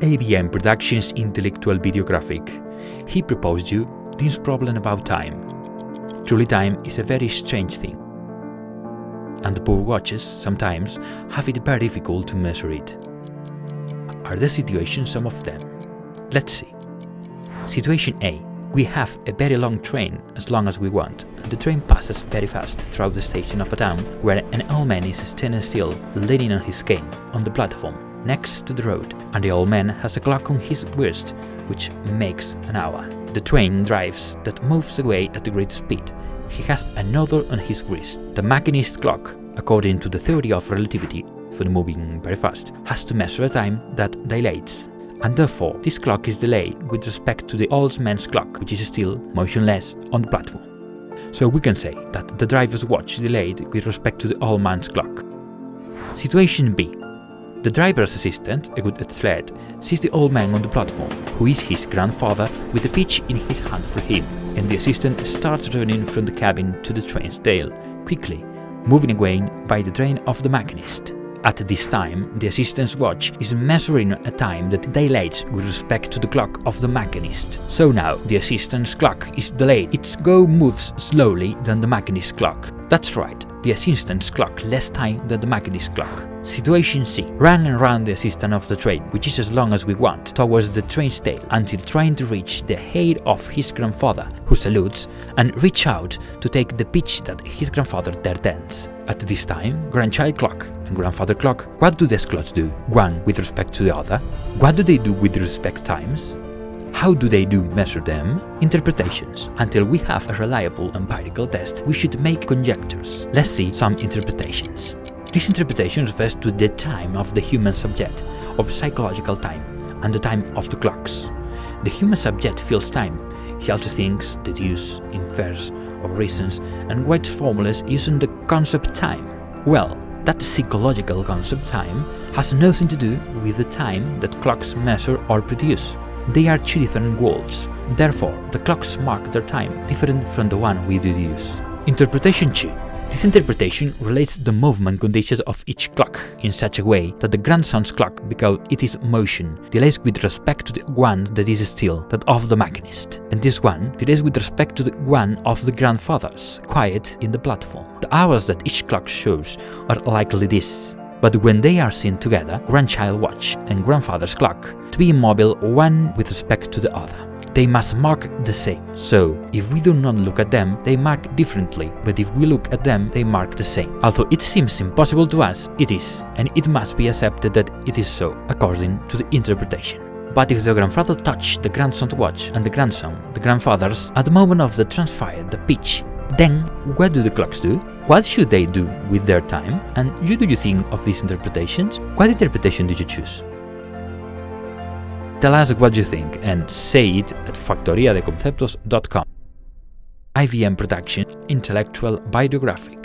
IVM Productions Intellectual Videographic. He proposed you this problem about time. Truly, time is a very strange thing, and the poor watches sometimes have it very difficult to measure it. Are the situations some of them? Let's see. Situation A. We have a very long train, as long as we want, and the train passes very fast through the station of a town where an old man is standing still, leaning on his cane, on the platform, next to the road, and the old man has a clock on his wrist, which makes an hour. The train drives that moves away at a great speed. He has another on his wrist. The machinist clock, according to the theory of relativity, for the moving very fast, has to measure a time that dilates. And therefore, this clock is delayed with respect to the old man's clock, which is still motionless on the platform. So we can say that the driver's watch delayed with respect to the old man's clock. Situation B. The driver's assistant, a good athlete, sees the old man on the platform, who is his grandfather, with a pitch in his hand for him, and the assistant starts running from the cabin to the train's tail, quickly, moving away by the train of the machinist. At this time, the assistant's watch is measuring a time that dilates with respect to the clock of the machinist. So now, the assistant's clock is delayed. Its go moves slowly than the machinist's clock. That's right, the assistant's clock less time than the machinist's clock. Situation C. Run and run the assistant of the train, which is as long as we want, towards the train's tail until trying to reach the head of his grandfather, who salutes, and reach out to take the pitch that his grandfather there tends. At this time, grandchild clock and grandfather clock, what do these clocks do, one with respect to the other? What do they do with respect times? How do they measure them? Interpretations. Until we have a reliable empirical test, we should make conjectures. Let's see some interpretations. This interpretation refers to the time of the human subject, or psychological time, and the time of the clocks. The human subject feels time. He also thinks, deduces, infers, or reasons, and writes formulas using the concept time. Well, that psychological concept time has nothing to do with the time that clocks measure or produce. They are two different worlds. Therefore, the clocks mark their time different from the one we deduce. Interpretation 2. This interpretation relates the movement conditions of each clock in such a way that the grandson's clock, because it is motion, delays with respect to the one that is still, that of the machinist, and this one delays with respect to the one of the grandfather's, quiet in the platform. The hours that each clock shows are likely this, but when they are seen together, grandchild watch and grandfather's clock, to be immobile one with respect to the other. They must mark the same. So, if we do not look at them, they mark differently, but if we look at them, they mark the same. Although it seems impossible to us, it is, and it must be accepted that it is so, according to the interpretation. But if the grandfather touched the grandson's watch and the grandson, the grandfather's, at the moment of the transfer, the pitch, then what do the clocks do? What should they do with their time? And what do you think of these interpretations? What interpretation did you choose? Tell us what you think and say it at factoriadeconceptos.com. IVM Production Intellectual Videographic.